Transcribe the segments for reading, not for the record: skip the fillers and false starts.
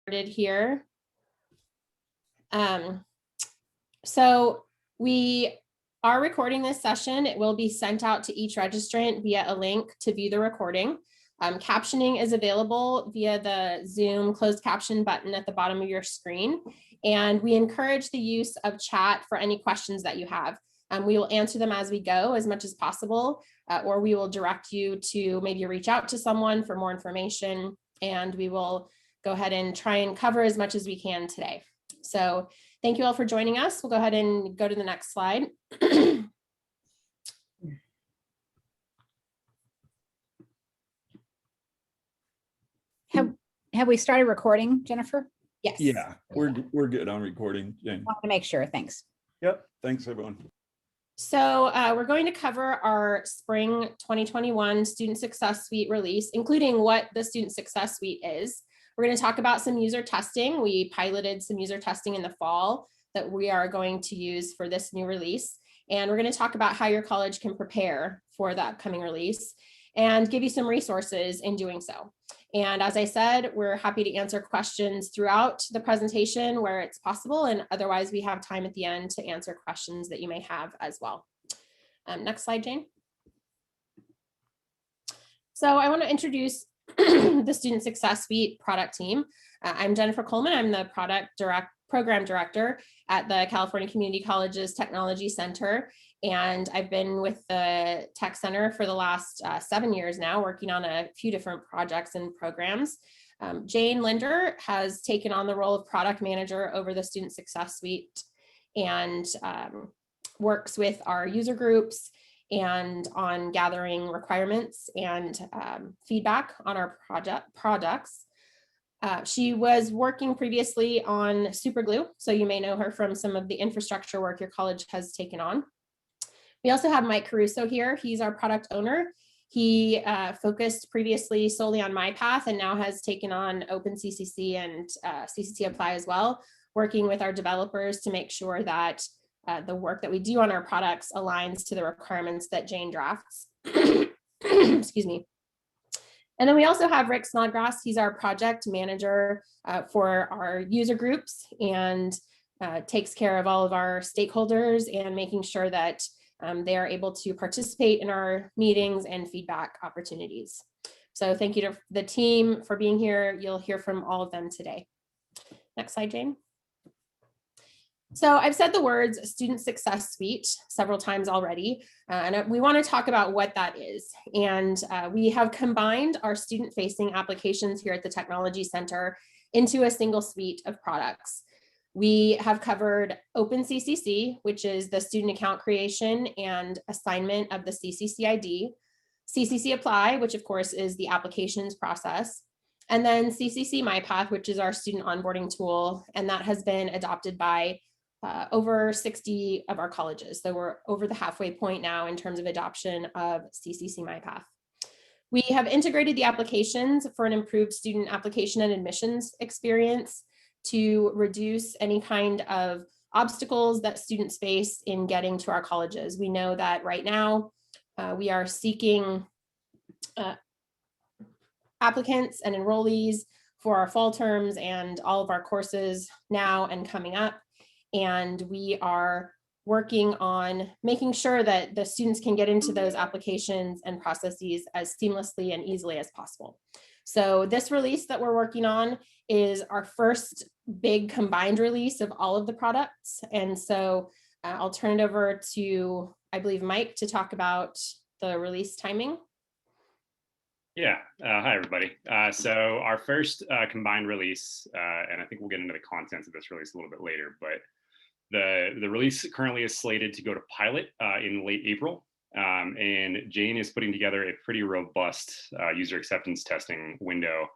Here. So we are recording this session. It will be sent out to each registrant via a link to view the recording. Captioning is available via the Zoom closed caption button at the bottom of your screen. And we encourage the use of chat for any questions that you have. We will answer them as we go as much as possible, or we will direct you to maybe reach out to someone for more information, and we will go ahead and try and cover as much as we can today. So thank you all for joining us. We'll go ahead and go to the next slide. Have we started recording, Jennifer? Yes. Yeah, we're good on recording, Jane. I want to make sure. Thanks. Yep. Thanks, everyone. So we're going to cover our spring 2021 Student Success Suite release, including what the Student Success Suite is. We're going to talk about some user testing. We piloted some user testing in the fall that we are going to use for this new release. And we're going to talk about how your college can prepare for the upcoming release and give you some resources in doing so. And as I said, we're happy to answer questions throughout the presentation where it's possible, and otherwise we have time at the end to answer questions that you may have as well. Next slide, Jane. So I want to introduce the Student Success Suite product team. I'm Jennifer Coleman. I'm the program director at the California Community Colleges Technology Center. And I've been with the Tech Center for the last 7 years now, working on a few different projects and programs. Jane Linder has taken on the role of product manager over the Student Success Suite and works with our user groups and on gathering requirements and feedback on our products. She was working previously on Superglue, so you may know her from some of the infrastructure work your college has taken on. We also have Mike Caruso here. He's our product owner. He focused previously solely on MyPath and now has taken on OpenCCC and CCC Apply as well, working with our developers to make sure that the work that we do on our products aligns to the requirements that Jane drafts. Excuse me. And then we also have Rick Snodgrass. He's our project manager for our user groups and takes care of all of our stakeholders and making sure that they are able to participate in our meetings and feedback opportunities. So thank you to the team for being here. You'll hear from all of them today. Next slide, Jane. So I've said the words Student Success Suite several times already, and we want to talk about what that is. And we have combined our student-facing applications here at the Technology Center into a single suite of products. We have covered OpenCCC, which is the student account creation and assignment of the CCC ID, CCC Apply, which of course is the applications process, and then CCC MyPath, which is our student onboarding tool, and that has been adopted by over 60 of our colleges. So we're over the halfway point now in terms of adoption of CCC MyPath. We have integrated the applications for an improved student application and admissions experience to reduce any kind of obstacles that students face in getting to our colleges. We know that right now we are seeking applicants and enrollees for our fall terms and all of our courses now and coming up. And we are working on making sure that the students can get into those applications and processes as seamlessly and easily as possible. So this release that we're working on is our first big combined release of all of the products. And so I'll turn it over to, I believe, Mike to talk about the release timing. Yeah, hi everybody. So our first combined release, and I think we'll get into the contents of this release a little bit later, but the release currently is slated to go to pilot in late April. And Jane is putting together a pretty robust user acceptance testing window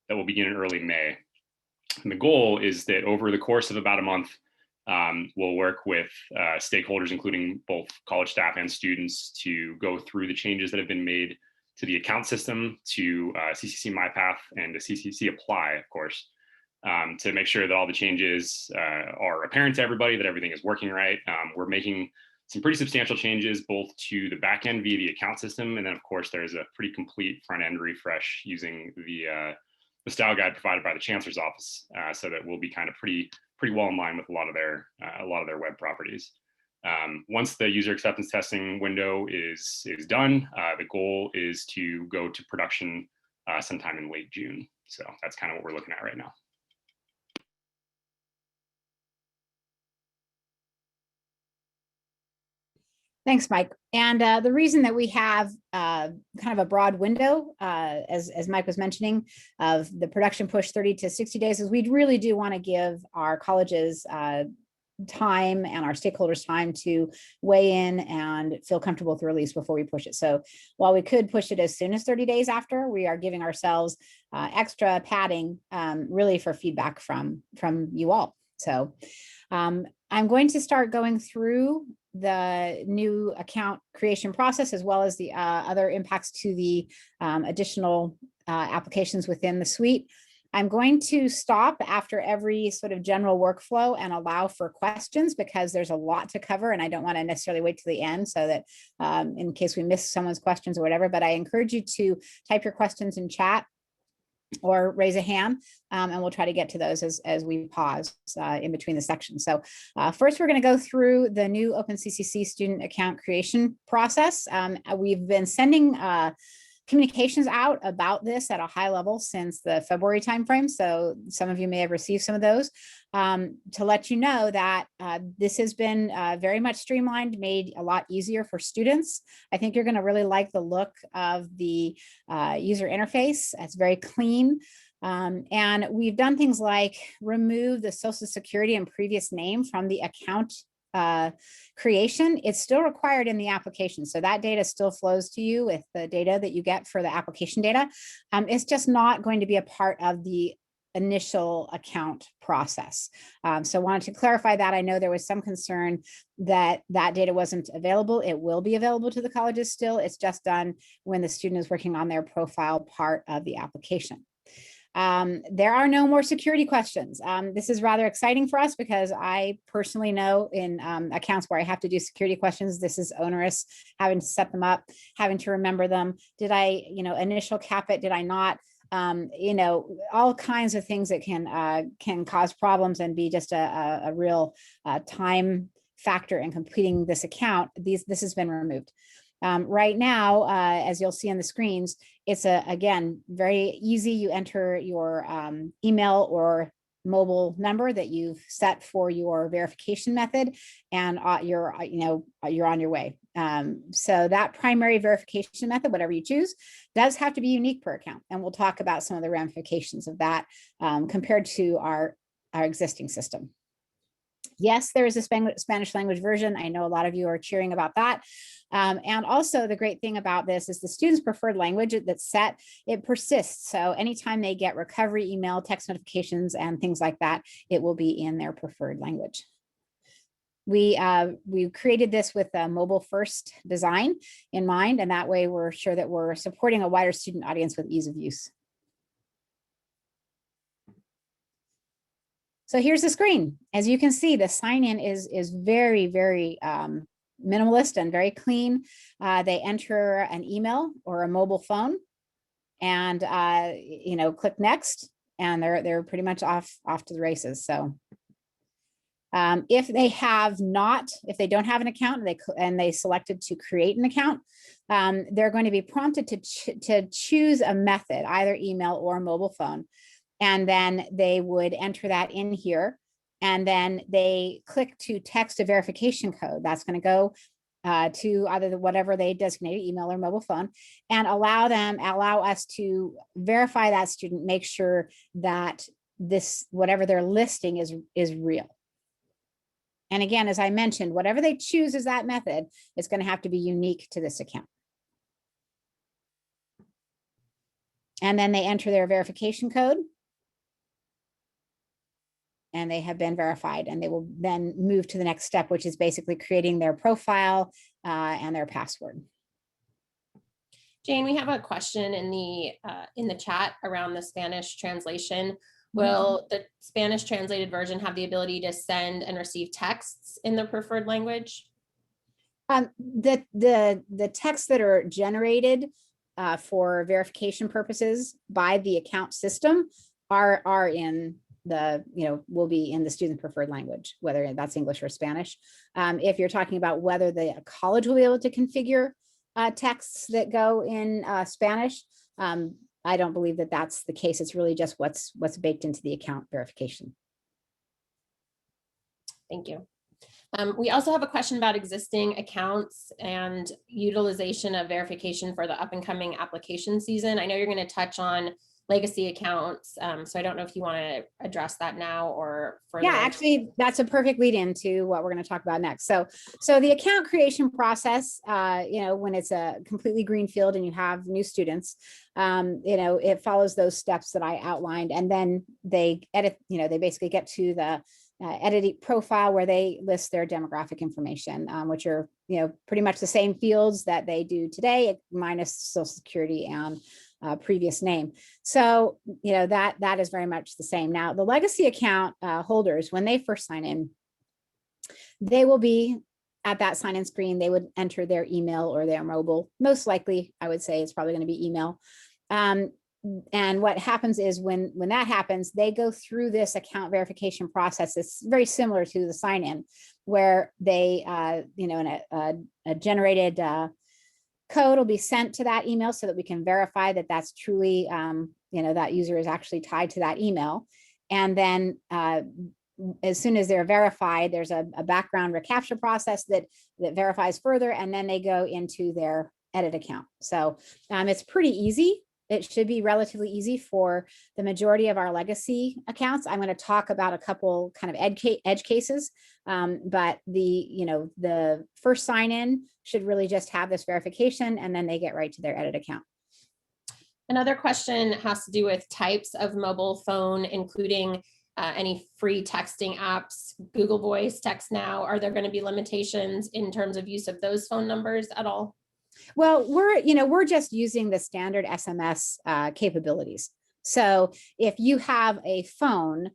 that will begin in early May. And the goal is that over the course of about a month, we'll work with stakeholders, including both college staff and students, to go through the changes that have been made to the account system, to CCC MyPath, and to CCC Apply, of course, to make sure that all the changes are apparent to everybody, that everything is working right. We're making some pretty substantial changes both to the backend via the account system, and then of course there's a pretty complete front end refresh using the style guide provided by the Chancellor's Office, so that we'll be kind of pretty well in line with a lot of their web properties. Once the user acceptance testing window is done, the goal is to go to production sometime in late June. So that's kind of what we're looking at right now. Thanks, Mike. And the reason that we have kind of a broad window, as Mike was mentioning, of the production push 30 to 60 days is we really do want to give our colleges time and our stakeholders time to weigh in and feel comfortable with the release before we push it. So while we could push it as soon as 30 days after, we are giving ourselves extra padding really for feedback from you all. So I'm going to start going through the new account creation process, as well as the other impacts to the additional applications within the suite. I'm going to stop after every sort of general workflow and allow for questions, because there's a lot to cover and I don't want to necessarily wait to the end, so that in case we miss someone's questions or whatever. But I encourage you to type your questions in chat or raise a hand, and we'll try to get to those as we pause in between the sections. So first, we're going to go through the new OpenCCC student account creation process. We've been sending communications out about this at a high level since the February timeframe. So some of you may have received some of those, to let you know that this has been very much streamlined, made a lot easier for students. I think you're going to really like the look of the user interface. It's very clean. And we've done things like remove the Social Security and previous name from the account creation. It's still required in the application. So that data still flows to you with the data that you get for the application data. It's just not going to be a part of the initial account process. So I wanted to clarify that. I know there was some concern that that data wasn't available. It will be available to the colleges still. It's just done when the student is working on their profile part of the application. There are no more security questions. This is rather exciting for us, because I personally know in accounts where I have to do security questions, this is onerous, having to set them up, having to remember them. Did I, initial cap it? Did I not? All kinds of things that can cause problems and be just a real time factor in completing this account. This has been removed. Right now, as you'll see on the screens, it's again, very easy. You enter your email or mobile number that you've set for your verification method, and you're on your way. So that primary verification method, whatever you choose, does have to be unique per account. And we'll talk about some of the ramifications of that compared to our existing system. Yes, there is a Spanish language version. I know a lot of you are cheering about that. And also the great thing about this is the student's preferred language that's set, it persists. So anytime they get recovery email, text notifications, and things like that, it will be in their preferred language. We created this with a mobile first design in mind, and that way we're sure that we're supporting a wider student audience with ease of use. So here's the screen. As you can see, the sign-in is very, very minimalist and very clean. They enter an email or a mobile phone, and click next, and they're pretty much off to the races. So if they don't have an account and they selected to create an account, they're going to be prompted to choose a method, either email or mobile phone. And then they would enter that in here, and then they click to text a verification code. That's going to go to either whatever they designated, email or mobile phone, and allow us to verify that student, make sure that whatever they're listing is real. And again, as I mentioned, whatever they choose as that method is going to have to be unique to this account. And then they enter their verification code, and they have been verified, and they will then move to the next step, which is basically creating their profile and their password. Jane, we have a question in the chat around the Spanish translation. Will the Spanish translated version have the ability to send and receive texts in the preferred language? The texts that are generated for verification purposes by the account system are in the, will be in the student preferred language, whether that's English or Spanish. If you're talking about whether the college will be able to configure texts that go in Spanish, I don't believe that that's the case. It's really just what's baked into the account verification. Thank you. We also have a question about existing accounts and utilization of verification for the up and coming application season. I know you're going to touch on legacy accounts, so I don't know if you want to address that now or further. Yeah, actually, that's a perfect lead into what we're going to talk about next. So the account creation process, when it's a completely green field and you have new students, it follows those steps that I outlined, and then they edit. They basically get to the edit profile where they list their demographic information, which are pretty much the same fields that they do today, minus Social Security and previous name. So that is very much the same. Now the legacy account holders, when they first sign in, they will be at that sign-in screen. They would enter their email or their mobile. Most likely, I would say it's probably going to be email. And what happens is when that happens, they go through this account verification process. It's very similar to the sign-in, where they, a generated code will be sent to that email so that we can verify that that's truly, that user is actually tied to that email. And then as soon as they're verified, there's a background recaptcha process that verifies further, and then they go into their edit account. So it's pretty easy. It should be relatively easy for the majority of our legacy accounts. I'm going to talk about a couple kind of edge cases, but the first sign in should really just have this verification, and then they get right to their edit account. Another question has to do with types of mobile phone, including any free texting apps, Google Voice, Text Now. Are there going to be limitations in terms of use of those phone numbers at all? Well, we're just using the standard SMS capabilities. So if you have a phone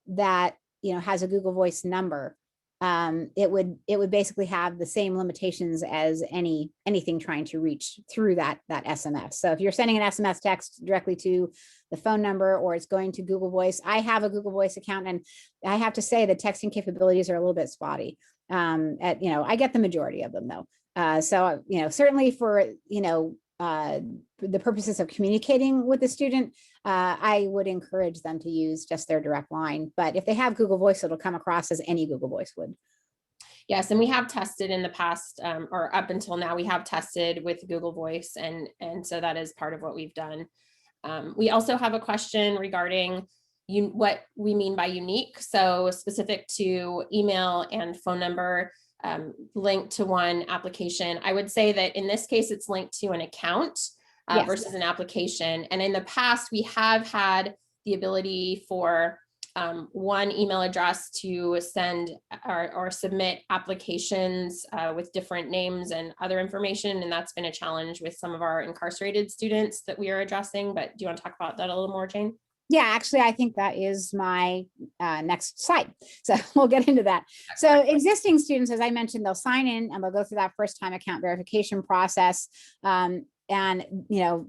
that has a Google Voice number, it would basically have the same limitations as anything trying to reach through that SMS. So if you're sending an SMS text directly to the phone number, or it's going to Google Voice, I have a Google Voice account, and I have to say the texting capabilities are a little bit spotty. I get the majority of them though. So certainly for the purposes of communicating with the student, I would encourage them to use just their direct line. But if they have Google Voice, it'll come across as any Google Voice would. Yes, and we have tested in the past, or up until now, we have tested with Google Voice, and so that is part of what we've done. We also have a question regarding what we mean by unique. So specific to email and phone number, linked to one application. I would say that in this case, it's linked to an account Yes. versus an application. And in the past, we have had the ability for one email address to send or submit applications with different names and other information. And that's been a challenge with some of our incarcerated students that we are addressing. But do you want to talk about that a little more, Jane? Yeah, actually, I think that is my next slide. So we'll get into that. So existing students, as I mentioned, they'll sign in and they'll go through that first time account verification process. And,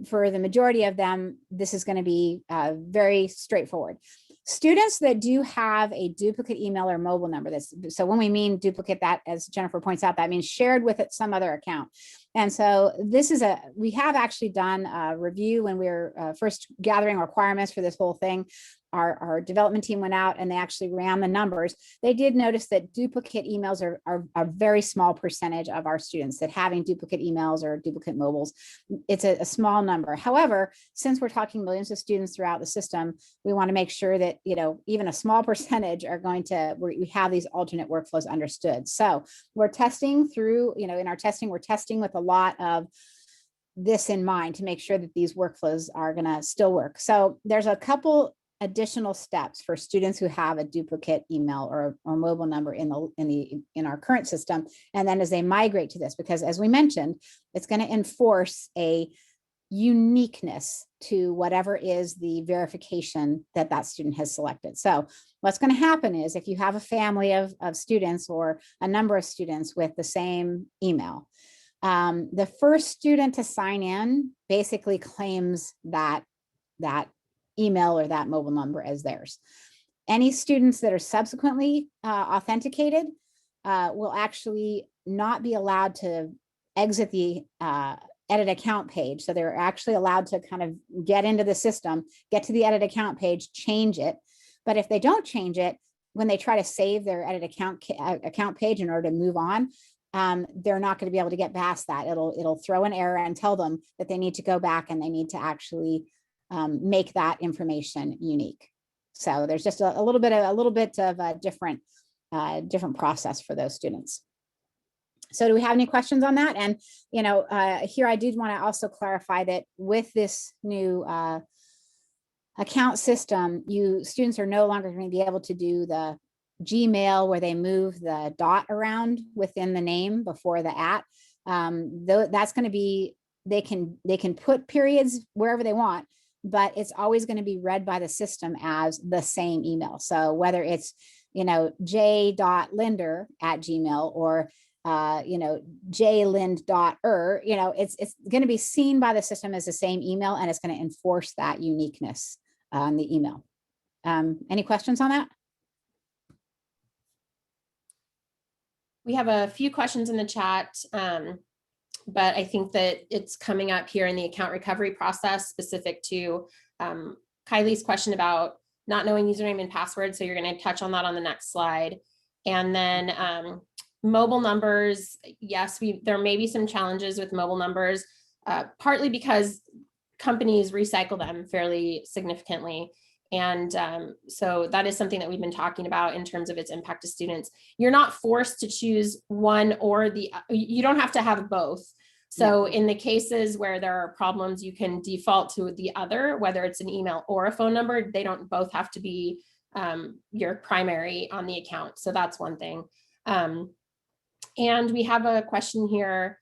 for the majority of them, this is going to be very straightforward. Students that do have a duplicate email or mobile number, so when we mean duplicate, that, as Jennifer points out, that means shared with some other account. And so we have actually done a review when we were first gathering requirements for this whole thing. Our development team went out and they actually ran the numbers. They did notice that duplicate emails are a very small percentage of our students, that having duplicate emails or duplicate mobiles, it's a small number. However, since we're talking millions of students throughout the system, we want to make sure that, even a small percentage are we have these alternate workflows understood. So we're testing through, in our testing, we're testing with a lot of this in mind to make sure that these workflows are going to still work. So there's a couple additional steps for students who have a duplicate email or mobile number in our current system. And then as they migrate to this, because as we mentioned, it's going to enforce a uniqueness to whatever is the verification that student has selected. So what's going to happen is if you have a family of students or a number of students with the same email, The first student to sign in basically claims that email or that mobile number as theirs. Any students that are subsequently authenticated will actually not be allowed to exit the edit account page. So they're actually allowed to kind of get into the system, get to the edit account page, change it. But if they don't change it, when they try to save their edit account page in order to move on, they're not going to be able to get past that. It'll throw an error and tell them that they need to go back and they need to actually make that information unique. So there's just a little bit of a different process for those students. So do we have any questions on that? And here I did want to also clarify that with this new account system, students are no longer going to be able to do the Gmail where they move the dot around within the name before the @ that's going to be, they can put periods wherever they want, but it's always going to be read by the system as the same email. So whether it's j.linder@gmail or jlind.er, it's going to be seen by the system as the same email, and it's going to enforce that uniqueness on the email. Any questions on that? We have a few questions in the chat, but I think that it's coming up here in the account recovery process specific to Kylie's question about not knowing username and password. So you're going to touch on that on the next slide. And then mobile numbers, yes, there may be some challenges with mobile numbers, partly because companies recycle them fairly significantly. And so that is something that we've been talking about in terms of its impact to students. You're not forced to choose one or the, you don't have to have both. So in the cases where there are problems, you can default to the other, whether it's an email or a phone number. They don't both have to be your primary on the account. So that's one thing. And we have a question here.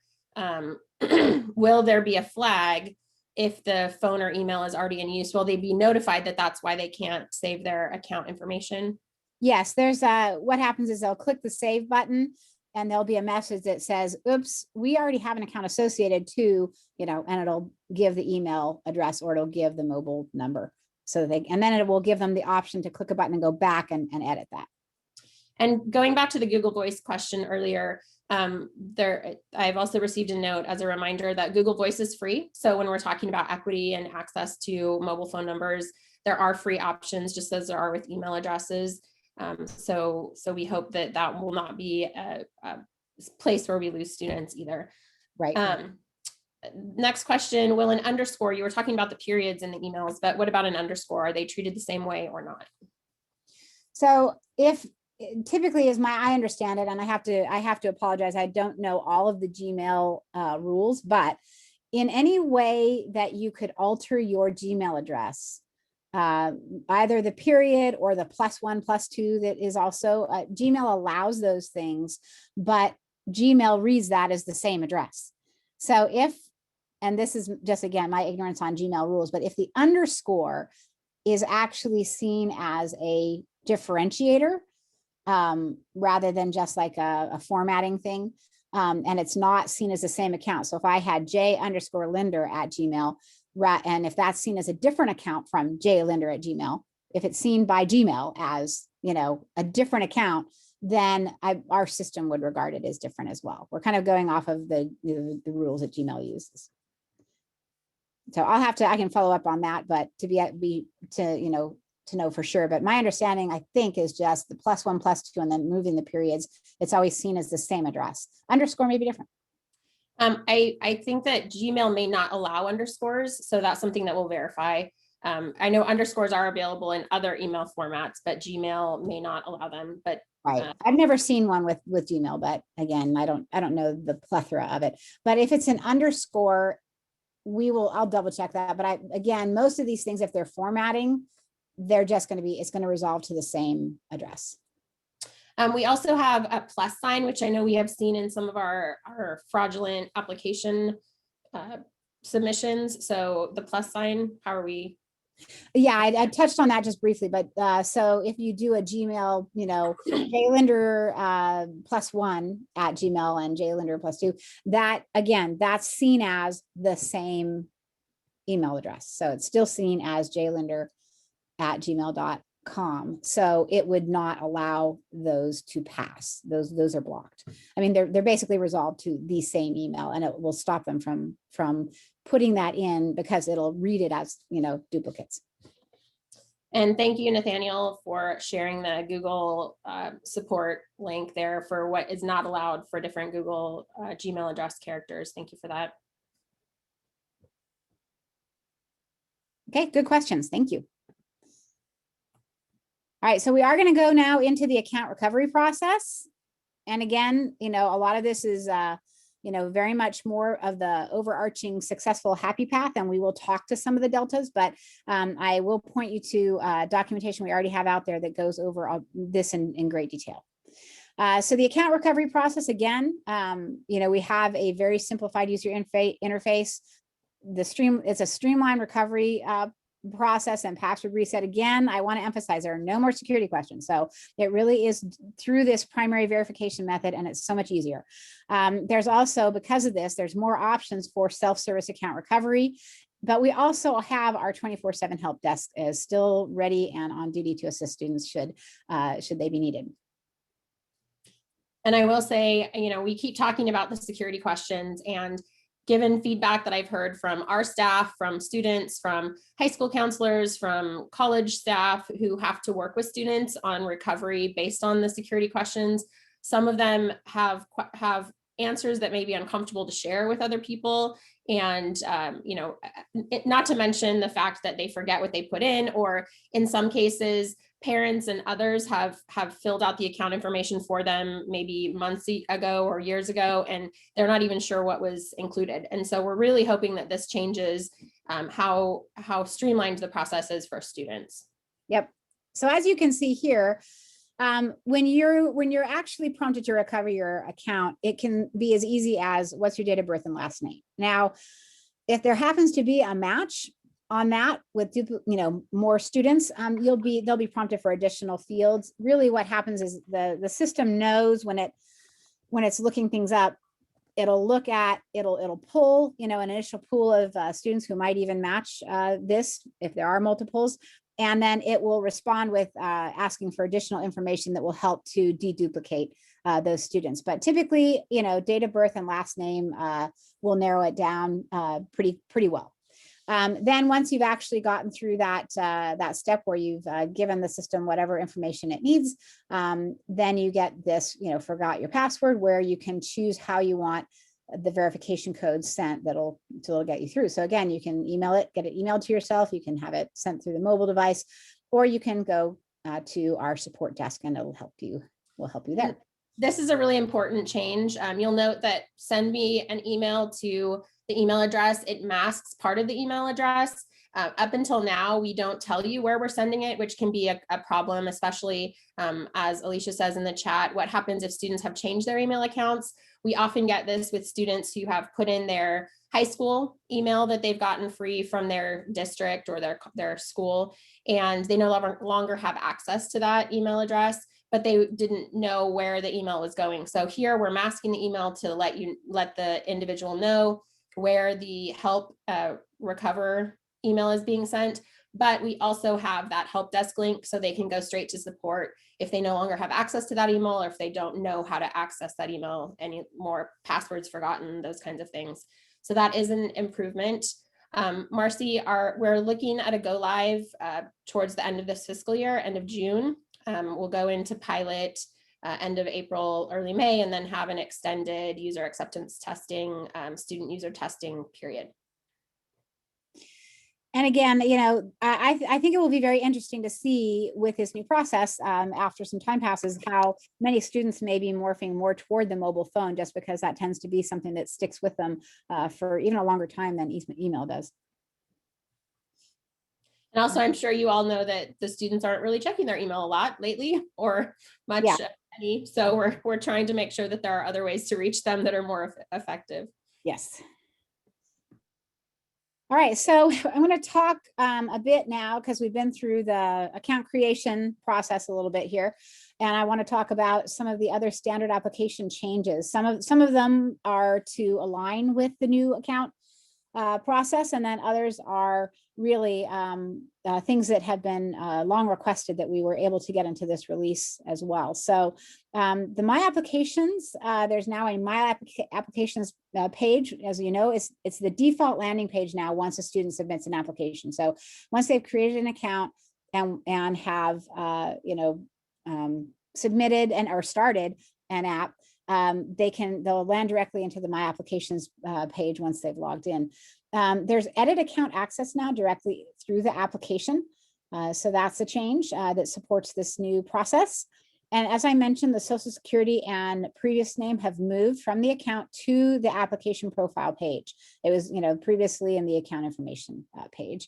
Will there be a flag if the phone or email is already in use? Will they be notified that that's why they can't save their account information? Yes, there's what happens is they'll click the save button and there'll be a message that says, oops, we already have an account associated to, and it'll give the email address or it'll give the mobile number. So and then it will give them the option to click a button and go back and edit that. And going back to the Google Voice question earlier, I've also received a note as a reminder that Google Voice is free. So when we're talking about equity and access to mobile phone numbers, there are free options, just as there are with email addresses. So we hope that that will not be a place where we lose students either. Right. Next question, will an underscore, you were talking about the periods in the emails, but what about an underscore? Are they treated the same way or not? So typically, as I understand it, and I have to apologize, I don't know all of the Gmail rules, but in any way that you could alter your Gmail address, either the period or the +1, +2 that is also, Gmail allows those things, but Gmail reads that as the same address. So and this is just, again, my ignorance on Gmail rules, but if the underscore is actually seen as a differentiator, rather than just like a formatting thing, and it's not seen as the same account. So if I had j_linder@gmail, and if that's seen as a different account from jlinder@gmail, if it's seen by Gmail as a different account, then our system would regard it as different as well. We're kind of going off of the rules that Gmail uses. So I can follow up on that, but to know for sure, but my understanding, I think, is just the +1, +2, and then moving the periods. It's always seen as the same address. Underscore may be different. I think that Gmail may not allow underscores, so that's something that we'll verify. I know underscores are available in other email formats, but Gmail may not allow them. But right, I've never seen one with Gmail, but again, I don't know the plethora of it. But if it's an underscore, I'll double check that. But again, most of these things, if they're formatting, they're just going to it's going to resolve to the same address. We also have a +sign, which I know we have seen in some of our fraudulent application submissions. So the +sign, how are we Yeah, I touched on that just briefly, but so if you do a Gmail, jlinder +1 at Gmail and jlinder +2, that again, that's seen as the same email address. So it's still seen as jlinder@gmail.com. So it would not allow those to pass. Those are blocked. I mean, they're basically resolved to the same email, and it will stop them from putting that in because it'll read it as duplicates. And thank you, Nathaniel, for sharing the Google support link there for what is not allowed for different Google Gmail address characters. Thank you for that. Okay, good questions. Thank you. All right, so we are going to go now into the account recovery process. And again, a lot of this is very much more of the overarching successful happy path, and we will talk to some of the deltas, but I will point you to documentation we already have out there that goes over all this in great detail. So the account recovery process, again, we have a very simplified user interface. It's a streamlined recovery process and password reset. Again, I want to emphasize there are no more security questions. So it really is through this primary verification method, and it's so much easier. There's also, because of this, there's more options for self-service account recovery, but we also have our 24/7 help desk is still ready and on duty to assist students should they be needed. And I will say, we keep talking about the security questions, and given feedback that I've heard from our staff, from students, from high school counselors, from college staff who have to work with students on recovery based on the security questions, some of them have answers that may be uncomfortable to share with other people. And, not to mention the fact that they forget what they put in, or in some cases, parents and others have filled out the account information for them maybe months ago or years ago, and they're not even sure what was included. And so we're really hoping that this changes how streamlined the process is for students. Yep. So as you can see here, when you're actually prompted to recover your account, it can be as easy as what's your date of birth and last name. Now, if there happens to be a match on that with more students, they'll be prompted for additional fields. Really, what happens is the system knows when it's looking things up, it'll pull an initial pool of students who might even match this if there are multiples. And then it will respond with asking for additional information that will help to deduplicate those students. But typically, date of birth and last name will narrow it down pretty well. Then once you've actually gotten through that step where you've given the system whatever information it needs, then you get this, forgot your password, where you can choose how you want the verification code sent that'll get you through. So again, you can email it, get it emailed to yourself. You can have it sent through the mobile device, or you can go to our support desk and we'll help you there. This is a really important change. You'll note that send me an email to the email address. It masks part of the email address. Up until now, we don't tell you where we're sending it, which can be a problem, especially as Alicia says in the chat, what happens if students have changed their email accounts? We often get this with students who have put in their high school email that they've gotten free from their district or their school, and they no longer have access to that email address, but they didn't know where the email was going. So here we're masking the email to let the individual know where the help recover email is being sent, but we also have that help desk link so they can go straight to support if they no longer have access to that email, or if they don't know how to access that email anymore, passwords forgotten, those kinds of things. So that is an improvement. Marcy, we're looking at a go live towards the end of this fiscal year, end of June. We'll go into pilot end of April, early May, and then have an extended user acceptance testing, student user testing period. And again, I think it will be very interesting to see with this new process after some time passes, how many students may be morphing more toward the mobile phone, just because that tends to be something that sticks with them for even a longer time than email does. And also, I'm sure you all know that the students aren't really checking their email a lot lately, or much any. So we're trying to make sure that there are other ways to reach them that are more effective. Yes. All right, so I'm going to talk a bit now because we've been through the account creation process a little bit here, and I want to talk about some of the other standard application changes. Some of them are to align with the new account process, and then others are really things that have been long requested that we were able to get into this release as well. So the My Applications, there's now a My Applications page. As you know, it's the default landing page now once a student submits an application. So once they've created an account and have submitted or started an app, they'll land directly into the My Applications page once they've logged in. There's edit account access now directly through the application. So that's a change that supports this new process. And as I mentioned, the Social Security and previous name have moved from the account to the application profile page. It was, previously in the account information page.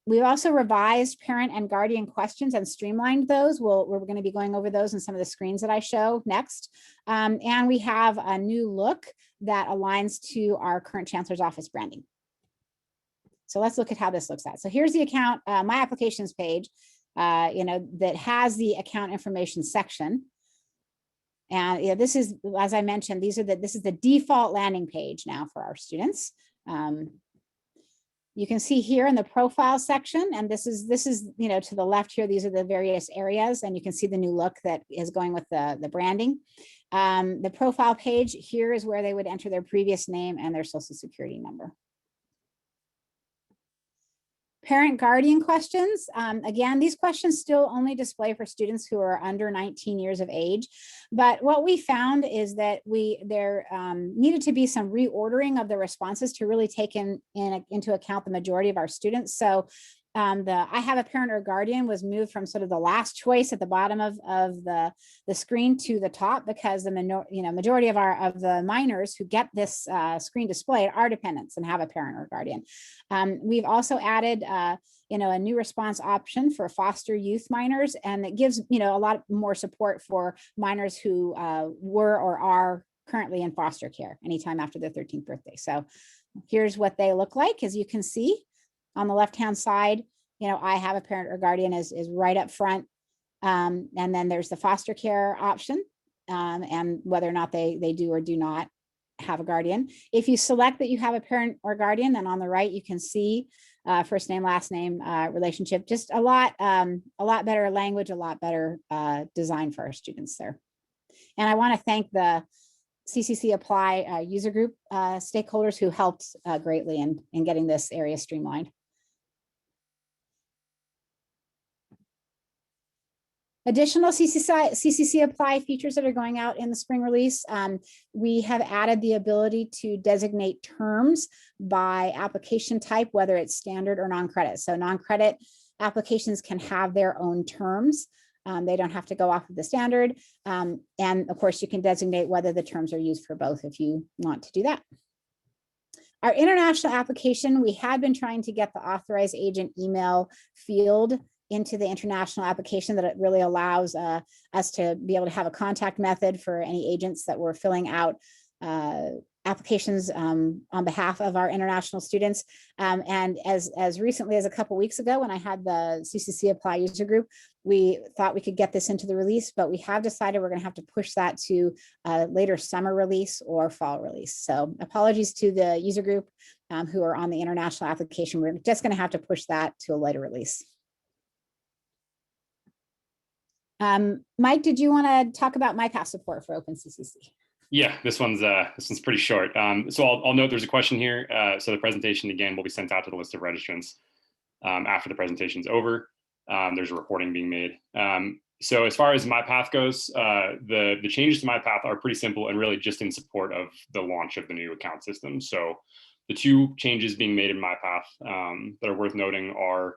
We've also revised parent and guardian questions and streamlined those. We're going to be going over those in some of the screens that I show next. And we have a new look that aligns to our current Chancellor's Office branding. So let's look at how this looks at. So here's the account, My Applications page, that has the account information section. And this is, as I mentioned, this is the default landing page now for our students. You can see here in the profile section, and this is to the left here, these are the various areas, and you can see the new look that is going with the branding. The profile page here is where they would enter their previous name and their Social Security number. Parent guardian questions. Again, these questions still only display for students who are under 19 years of age. But what we found is that there needed to be some reordering of the responses to really take into account the majority of our students. So I have a parent or guardian was moved from sort of the last choice at the bottom of the screen to the top, because the majority of the minors who get this screen displayed are dependents and have a parent or guardian. We've also added a new response option for foster youth minors, and it gives a lot more support for minors who were or are currently in foster care anytime after their 13th birthday. So here's what they look like. As you can see on the left-hand side, I have a parent or guardian is right up front. And then there's the foster care option, and whether or not they do or do not have a guardian. If you select that you have a parent or guardian, then on the right, you can see first name, last name, relationship, just a lot better language, a lot better design for our students there. And I want to thank the CCC Apply user group stakeholders who helped greatly in getting this area streamlined. Additional CCC Apply features that are going out in the spring release. We have added the ability to designate terms by application type, whether it's standard or non-credit. So non-credit applications can have their own terms. They don't have to go off of the standard. And of course, you can designate whether the terms are used for both if you want to do that. Our international application, we had been trying to get the authorized agent email field into the international application, that it really allows us to be able to have a contact method for any agents that were filling out applications on behalf of our international students. And as recently as a couple weeks ago, when I had the CCC Apply user group, we thought we could get this into the release, but we have decided we're going to have to push that to a later summer release or fall release. So apologies to the user group who are on the international application. We're just going to have to push that to a later release. Mike, did you want to talk about MyPath support for OpenCCC? Yeah, this one's pretty short. So I'll note there's a question here. So the presentation again will be sent out to the list of registrants after the presentation's over. There's a recording being made. So as far as MyPath goes, the changes to MyPath are pretty simple and really just in support of the launch of the new account system. So the two changes being made in MyPath that are worth noting are,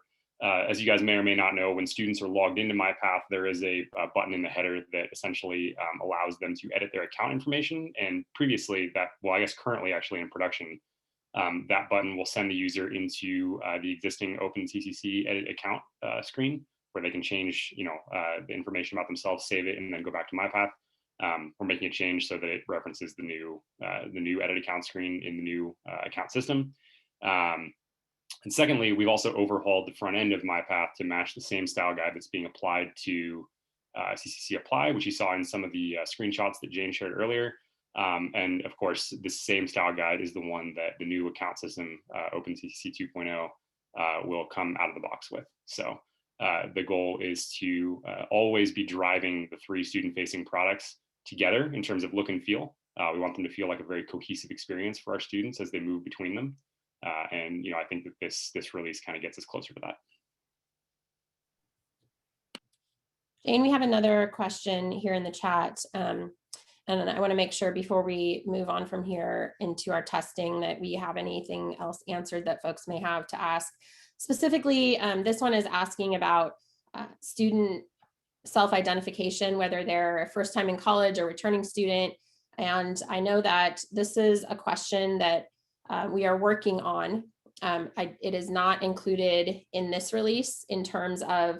as you guys may or may not know, when students are logged into MyPath, there is a button in the header that essentially allows them to edit their account information. And previously currently actually in production, that button will send the user into the existing OpenCCC edit account screen, where they can change, the information about themselves, save it, and then go back to MyPath. We're making a change so that it references the new edit account screen in the new account system. And secondly, we've also overhauled the front end of MyPath to match the same style guide that's being applied to CCC Apply, which you saw in some of the screenshots that Jane shared earlier. And of course, the same style guide is the one that the new account system, OpenCCC 2.0, will come out of the box with. So the goal is to always be driving the 3 student-facing products together in terms of look and feel. We want them to feel like a very cohesive experience for our students as they move between them. And I think that this release kind of gets us closer to that. Jane, we have another question here in the chat. And I want to make sure before we move on from here into our testing that we have anything else answered that folks may have to ask. Specifically, this one is asking about student self-identification, whether they're a first time in college or returning student. And I know that this is a question that we are working on. It is not included in this release in terms of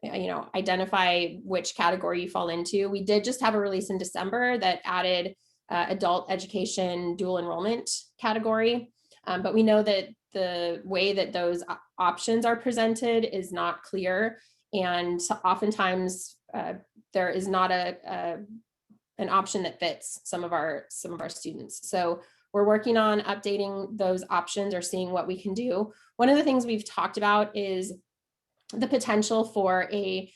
identify which category you fall into. We did just have a release in December that added adult education dual enrollment category. But we know that the way that those options are presented is not clear. And oftentimes there is not an option that fits some of our students. So we're working on updating those options or seeing what we can do. One of the things we've talked about is the potential for a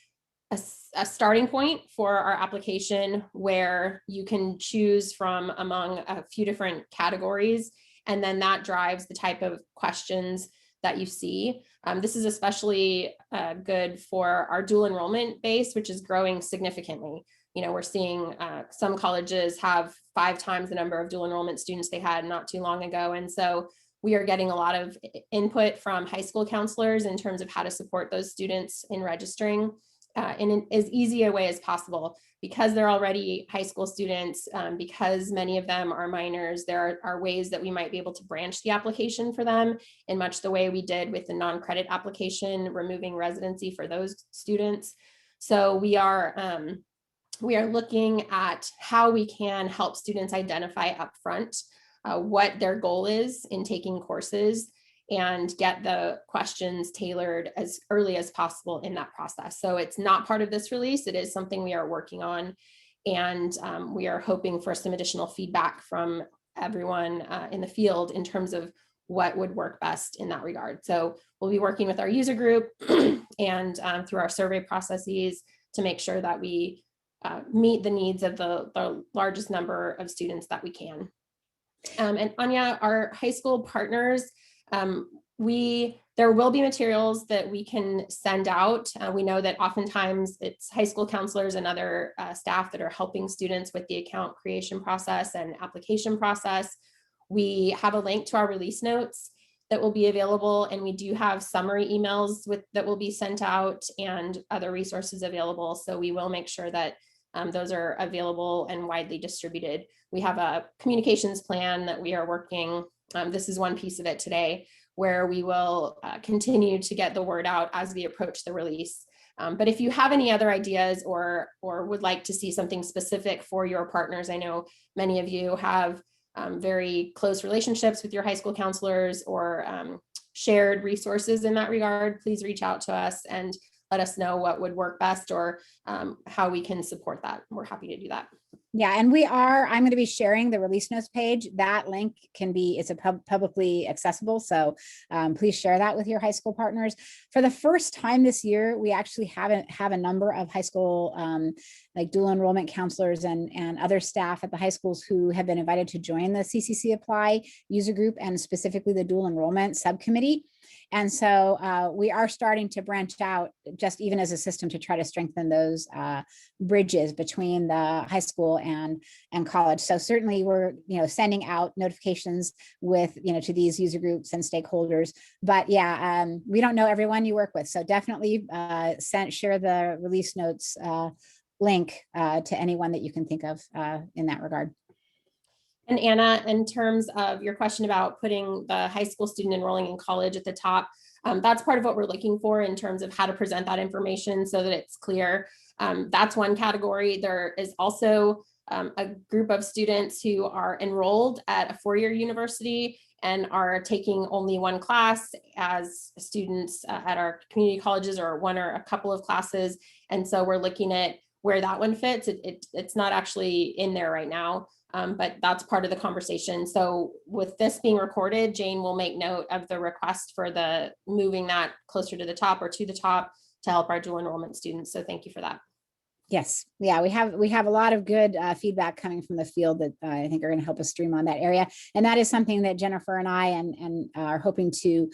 starting point for our application where you can choose from among a few different categories, and then that drives the type of questions that you see. This is especially good for our dual enrollment base, which is growing significantly. We're seeing some colleges have 5 times the number of dual enrollment students they had not too long ago. And so we are getting a lot of input from high school counselors in terms of how to support those students in registering in as easy a way as possible. Because they're already high school students, because many of them are minors, there are ways that we might be able to branch the application for them in much the way we did with the non-credit application, removing residency for those students. So we are looking at how we can help students identify upfront what their goal is in taking courses and get the questions tailored as early as possible in that process. So it's not part of this release. It is something we are working on, and we are hoping for some additional feedback from everyone in the field in terms of what would work best in that regard. So we'll be working with our user group and through our survey processes to make sure that we meet the needs of the largest number of students that we can. And Anya, our high school partners, there will be materials that we can send out. We know that oftentimes it's high school counselors and other staff that are helping students with the account creation process and application process. We have a link to our release notes that will be available, and we do have summary emails that will be sent out and other resources available. So we will make sure that those are available and widely distributed. We have a communications plan that we are working. This is one piece of it today, where we will continue to get the word out as we approach the release. But if you have any other ideas or would like to see something specific for your partners, I know many of you have very close relationships with your high school counselors or shared resources in that regard, please reach out to us and let us know what would work best or how we can support that. We're happy to do that. Yeah, and I'm going to be sharing the release notes page. That link it's publicly accessible. So please share that with your high school partners. For the first time this year, we actually have a number of high school like dual enrollment counselors and other staff at the high schools who have been invited to join the CCC Apply user group and specifically the dual enrollment subcommittee. And so we are starting to branch out just even as a system to try to strengthen those bridges between the high school and college. So certainly we're sending out notifications with to these user groups and stakeholders. But yeah, we don't know everyone you work with, so definitely share the release notes link to anyone that you can think of in that regard. And Anna, in terms of your question about putting the high school student enrolling in college at the top, that's part of what we're looking for in terms of how to present that information so that it's clear. That's one category. There is also a group of students who are enrolled at a four-year university and are taking only one class as students at our community colleges, or one or a couple of classes. And so we're looking at where that one fits. It's not actually in there right now, but that's part of the conversation. So with this being recorded, Jane will make note of the request for the moving that closer to the top or to the top to help our dual enrollment students. So thank you for that. Yes, yeah, we have a lot of good feedback coming from the field that I think are going to help us streamline that area, and that is something that Jennifer and I and are hoping to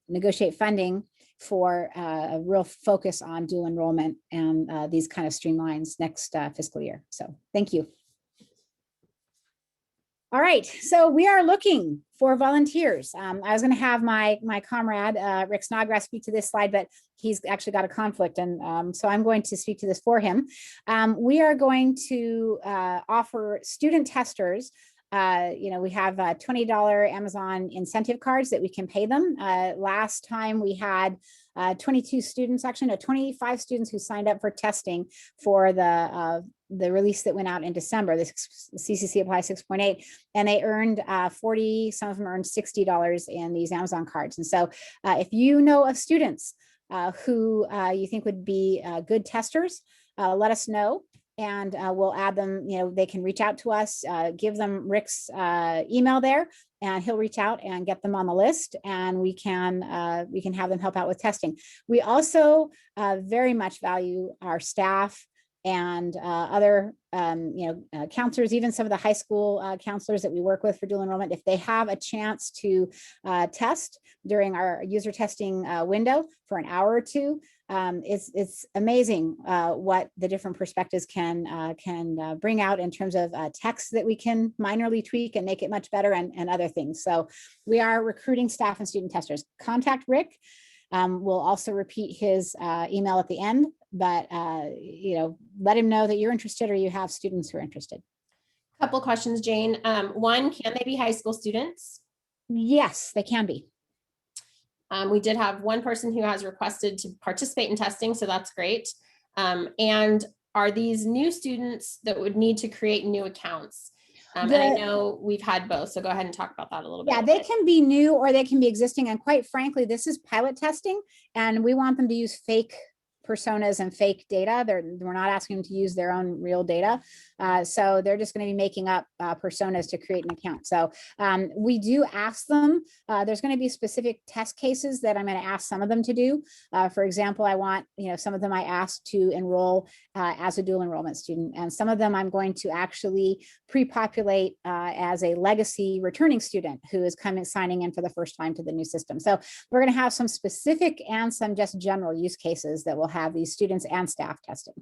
negotiate funding for a real focus on dual enrollment and these kind of streamlines next fiscal year. So thank you. All right, so we are looking for volunteers. I was going to have my comrade Rick Snodgrass speak to this slide, but he's actually got a conflict, and so I'm going to speak to this for him. We are going to offer student testers. We have $20 Amazon incentive cards that we can pay them. Last time we had 22 students, actually no, 25 students who signed up for testing for the release that went out in December, the CCC Apply 6.8, and they earned 40, some of them earned $60 in these Amazon cards. And so if you know of students who you think would be good testers, let us know. And we'll add them, they can reach out to us, give them Rick's email there, and he'll reach out and get them on the list, and we can have them help out with testing. We also very much value our staff and other counselors, even some of the high school counselors that we work with for dual enrollment. If they have a chance to test during our user testing window for an hour or two, it's amazing what the different perspectives can bring out in terms of text that we can minorly tweak and make it much better, and other things. So we are recruiting staff and student testers. Contact Rick. We'll also repeat his email at the end, but let him know that you're interested or you have students who are interested. Couple questions, Jane. One, can they be high school students? Yes, they can be. We did have one person who has requested to participate in testing, so that's great. And are these new students that would need to create new accounts? And I know we've had both, so go ahead and talk about that a little bit. Yeah, they can be new or they can be existing. And quite frankly, this is pilot testing, and we want them to use fake personas and fake data. We're not asking them to use their own real data. So they're just going to be making up personas to create an account. So we do ask them, there's going to be specific test cases that I'm going to ask some of them to do. For example, I want, some of them I asked to enroll as a dual enrollment student. And some of them I'm going to actually pre-populate as a legacy returning student who is signing in for the first time to the new system. So we're going to have some specific and some just general use cases that will have these students and staff testing.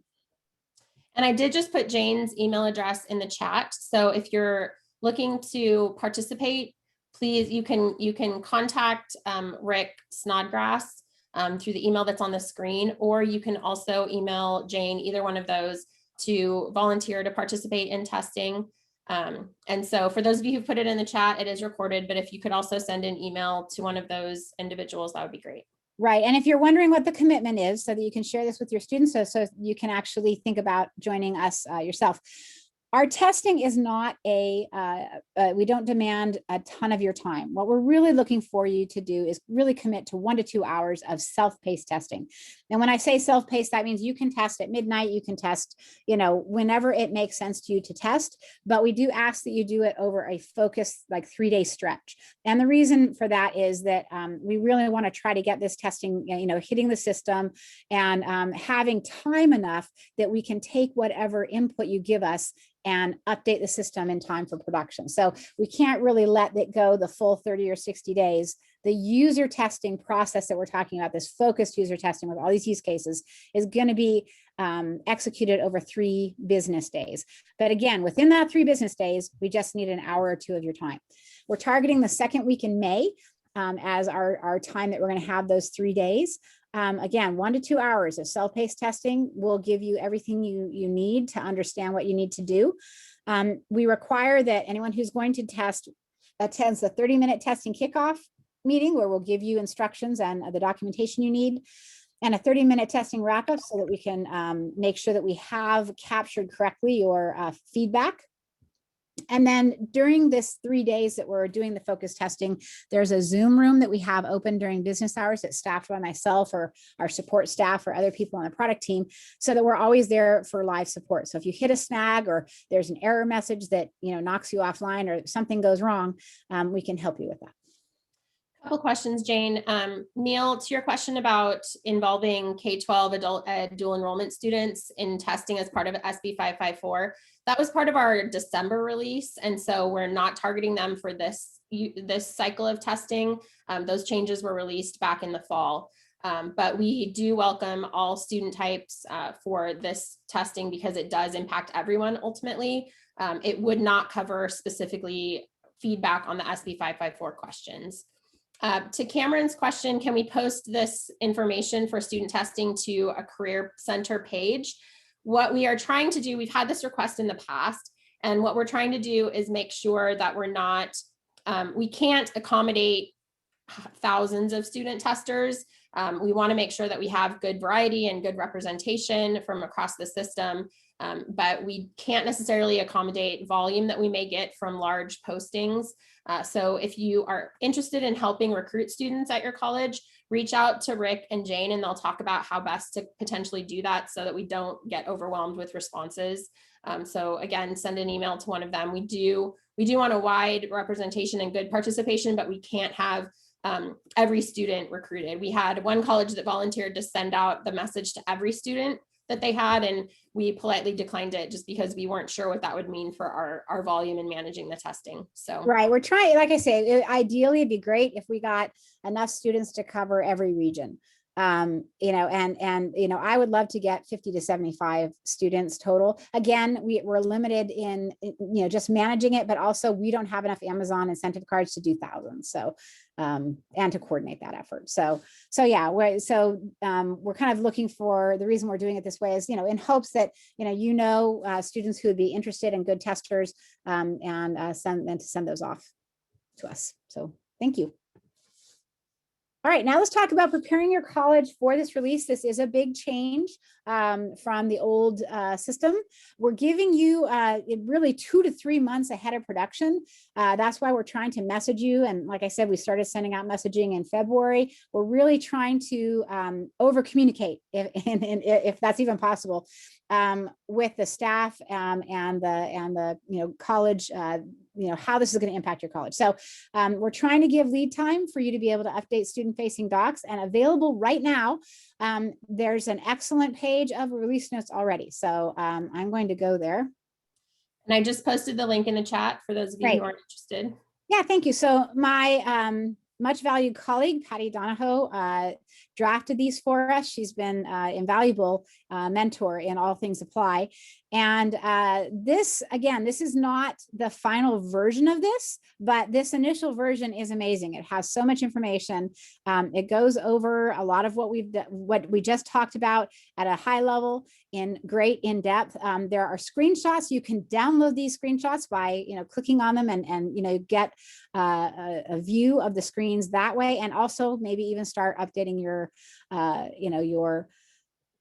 And I did just put Jane's email address in the chat. So if you're looking to participate, please, you can contact Rick Snodgrass through the email that's on the screen, or you can also email Jane, either one of those, to volunteer to participate in testing. And so for those of you who put it in the chat, it is recorded, but if you could also send an email to one of those individuals, that would be great. Right. And if you're wondering what the commitment is, so that you can share this with your students, so you can actually think about joining us yourself. Our testing is not we don't demand a ton of your time. What we're really looking for you to do is really commit to 1 to 2 hours of self-paced testing. And when I say self-paced, that means you can test at midnight, you can test, whenever it makes sense to you to test, but we do ask that you do it over a focused, like 3-day stretch. And the reason for that is that we really want to try to get this testing, hitting the system and having time enough that we can take whatever input you give us and update the system in time for production. So we can't really let it go the full 30 or 60 days. The user testing process that we're talking about, this focused user testing with all these use cases, is going to be executed over 3 business days. But again, within that 3 business days, we just need an hour or 2 of your time. We're targeting the second week in May as our time that we're going to have those 3 days. Again, 1 to 2 hours of self-paced testing will give you everything you need to understand what you need to do. We require that anyone who's going to test attends the 30-minute testing kickoff meeting, where we'll give you instructions and the documentation you need. and a 30-minute testing wrap-up so that we can make sure that we have captured correctly your feedback. And then during this 3 days that we're doing the focus testing, there's a Zoom room that we have open during business hours that's staffed by myself or our support staff or other people on the product team, so that we're always there for live support. So if you hit a snag or there's an error message that knocks you offline or something goes wrong, we can help you with that. Couple questions, Jane. Neil, to your question about involving K-12 adult dual enrollment students in testing as part of SB 554, that was part of our December release. And so we're not targeting them for this cycle of testing. Those changes were released back in the fall. But we do welcome all student types for this testing because it does impact everyone ultimately. It would not cover specifically feedback on the SB 554 questions. To Cameron's question, can we post this information for student testing to a Career Center page? What we are trying to do, we've had this request in the past, and what we're trying to do is make sure that we're not, we can't accommodate thousands of student testers. We want to make sure that we have good variety and good representation from across the system, but we can't necessarily accommodate volume that we may get from large postings. So if you are interested in helping recruit students at your college, reach out to Rick and Jane and they'll talk about how best to potentially do that so that we don't get overwhelmed with responses. So again, send an email to one of them. We do want a wide representation and good participation, but we can't have every student recruited. We had one college that volunteered to send out the message to every student that they had, and we politely declined it just because we weren't sure what that would mean for our volume in managing the testing. So right, we're trying, like I say, ideally it'd be great if we got enough students to cover every region. And I would love to get 50 to 75 students total. Again, we're limited in just managing it, but also we don't have enough Amazon incentive cards to do thousands. So and to coordinate that effort. So yeah, we're kind of looking for, the reason we're doing it this way is, in hopes that, students who would be interested in good testers and to send those off to us. So thank you. All right, now let's talk about preparing your college for this release. This is a big change from the old system. We're giving you really 2 to 3 months ahead of production. That's why we're trying to message you. And like I said, we started sending out messaging in February. We're really trying to over communicate, if that's even possible, with the staff and the college, how this is going to impact your college. So we're trying to give lead time for you to be able to update student-facing docs, and available right now, there's an excellent page of release notes already. So I'm going to go there. And I just posted the link in the chat for those of you who aren't interested. Yeah, thank you. So my much valued colleague, Patty Donahoe, drafted these for us. She's been invaluable mentor in all things Apply. And this is not the final version of this, but this initial version is amazing. It has so much information. It goes over a lot of what we just talked about at a high level in depth. There are screenshots. You can download these screenshots by clicking on them and get a view of the screens that way, and also maybe even start updating your your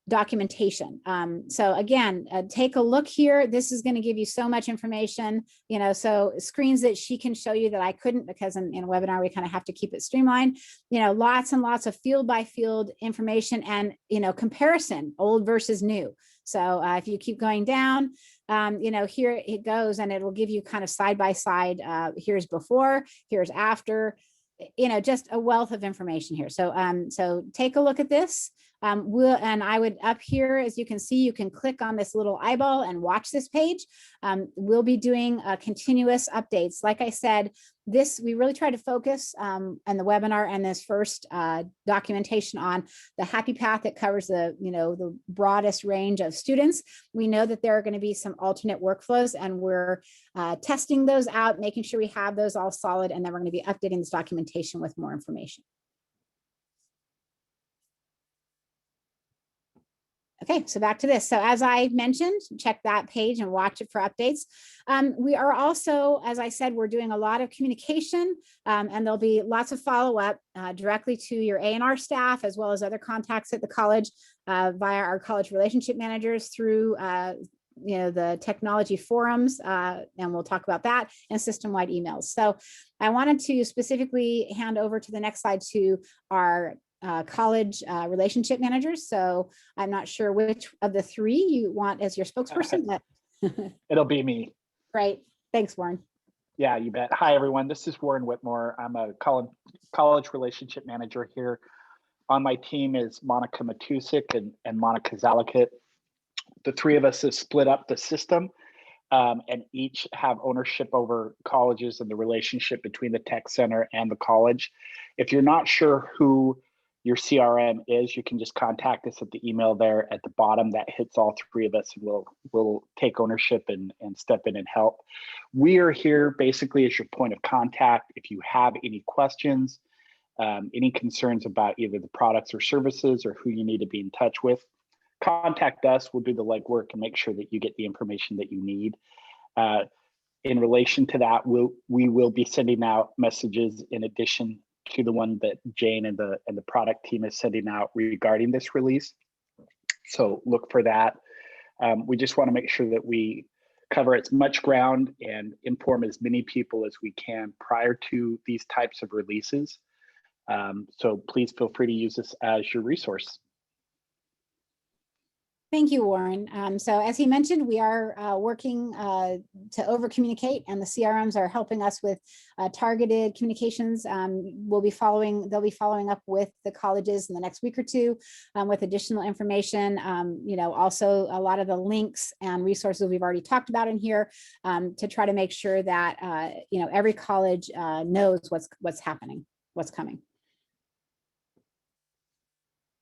documentation. So again, take a look here. This is going to give you so much information, so screens that she can show you that I couldn't, because in a webinar, we kind of have to keep it streamlined, lots and lots of field by field information and, comparison, old versus new. So if you keep going down, here it goes, and it will give you kind of side by side, here's before, here's after, just a wealth of information here. So, so take a look at this. And I would, up here, as you can see, you can click on this little eyeball and watch this page. We'll be doing continuous updates. Like I said, we really try to focus in the webinar and this first documentation on the happy path that covers the broadest range of students. We know that there are going to be some alternate workflows, and we're testing those out, making sure we have those all solid, and then we're going to be updating this documentation with more information. Okay, so back to this. So as I mentioned, check that page and watch it for updates. We are also, as I said, we're doing a lot of communication and there'll be lots of follow-up directly to your A&R staff, as well as other contacts at the college via our college relationship managers through the technology forums, and we'll talk about that, and system-wide emails. So I wanted to specifically hand over to the next slide to our college relationship managers. So I'm not sure which of the three you want as your spokesperson. It'll be me. Great. Thanks, Warren. Yeah, you bet. Hi, everyone. This is Warren Whitmore. I'm a college relationship manager here. On my team is Monica Matusik and Monica Zalakit. The three of us have split up the system and each have ownership over colleges and the relationship between the tech center and the college. If you're not sure who your CRM is, you can just contact us at the email there at the bottom. That hits all three of us, and we'll take ownership and step in and help. We are here basically as your point of contact. If you have any questions, any concerns about either the products or services or who you need to be in touch with, contact us. We'll do the legwork and make sure that you get the information that you need. In relation to that, we will be sending out messages in addition to the one that Jane and the product team is sending out regarding this release. So look for that. We just want to make sure that we cover as much ground and inform as many people as we can prior to these types of releases. So please feel free to use this as your resource. Thank you, Warren. So as he mentioned, we are working to over communicate, and the CRMs are helping us with targeted communications. They'll be following up with the colleges in the next week or two with additional information. Also a lot of the links and resources we've already talked about in here to try to make sure that every college knows what's happening, what's coming.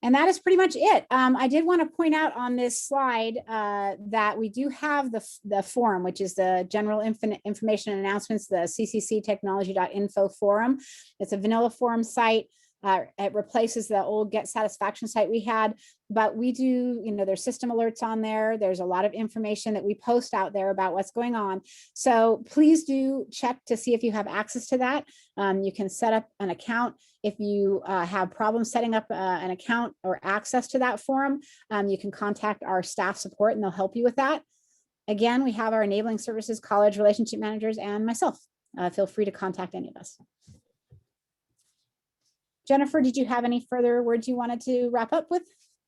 And that is pretty much it. I did want to point out on this slide that we do have the forum, which is the General Information and Announcements, the ccctechnology.info forum. It's a vanilla forum site. It replaces the old Get Satisfaction site we had, but we do, there's system alerts on there. There's a lot of information that we post out there about what's going on. So please do check to see if you have access to that. You can set up an account. If you have problems setting up an account or access to that forum, you can contact our staff support and they'll help you with that. Again, we have our enabling services, college relationship managers, and myself. Feel free to contact any of us. Jennifer, did you have any further words you wanted to wrap up with?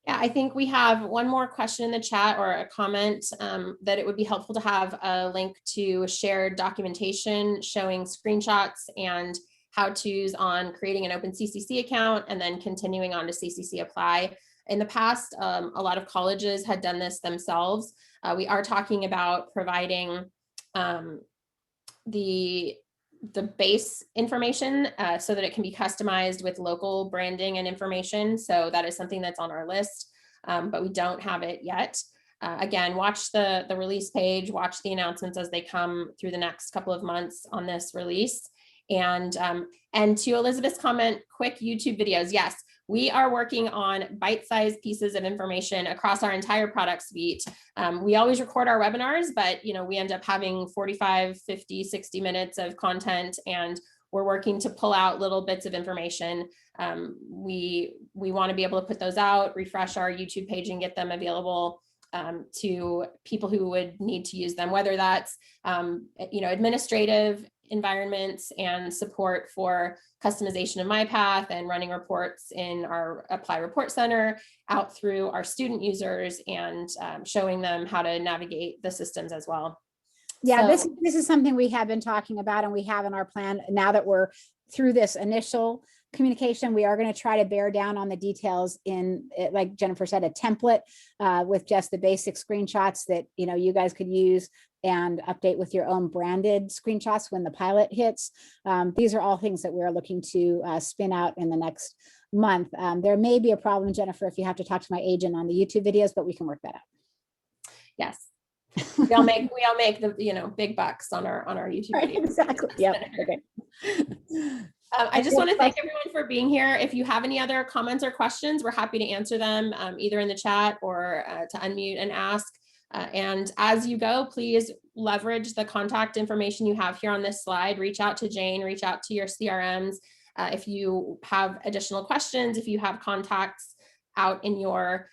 Yeah, I think we have one more question in the chat or a comment that it would be helpful to have a link to shared documentation showing screenshots and how-tos on creating an OpenCCC account and then continuing on to CCC Apply. In the past, a lot of colleges had done this themselves. We are talking about providing the base information so that it can be customized with local branding and information. So that is something that's on our list, but we don't have it yet. Again, watch the release page, watch the announcements as they come through the next couple of months on this release. And to Elizabeth's comment, quick YouTube videos. Yes, we are working on bite-sized pieces of information across our entire product suite. We always record our webinars, but we end up having 45, 50, 60 minutes of content, and we're working to pull out little bits of information. We want to be able to put those out, refresh our YouTube page, and get them available to people who would need to use them, whether that's administrative environments and support for customization of MyPath and running reports in our Apply Report Center out through our student users and showing them how to navigate the systems as well. Yeah, so, this is something we have been talking about and we have in our plan. Now that we're through this initial communication, we are going to try to bear down on the details in, like Jennifer said, a template with just the basic screenshots that you guys could use and update with your own branded screenshots when the pilot hits. These are all things that we're looking to spin out in the next month. There may be a problem, Jennifer, if you have to talk to my agent on the YouTube videos, but we can work that out. Yes. we all make the big bucks on our YouTube videos. Exactly. Yep. Okay. I just want to thank everyone for being here. If you have any other comments or questions, we're happy to answer them either in the chat or to unmute and ask. And as you go, please leverage the contact information you have here on this slide. Reach out to Jane, reach out to your CRMs. If you have additional questions, if you have contacts out in your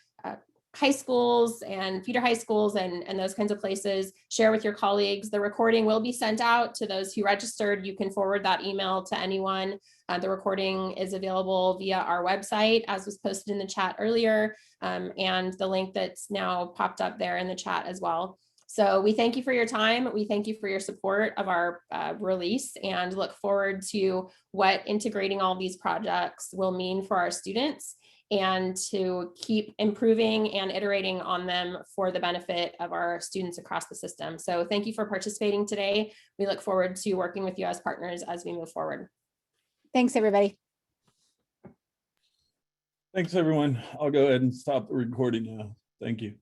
high schools and feeder high schools and those kinds of places, share with your colleagues. The recording will be sent out to those who registered. You can forward that email to anyone. The recording is available via our website, as was posted in the chat earlier, and the link that's now popped up there in the chat as well. So we thank you for your time. We thank you for your support of our release and look forward to what integrating all these projects will mean for our students, and to keep improving and iterating on them for the benefit of our students across the system. So thank you for participating today. We look forward to working with you as partners as we move forward. Thanks, everybody. Thanks, everyone. I'll go ahead and stop the recording now. Thank you.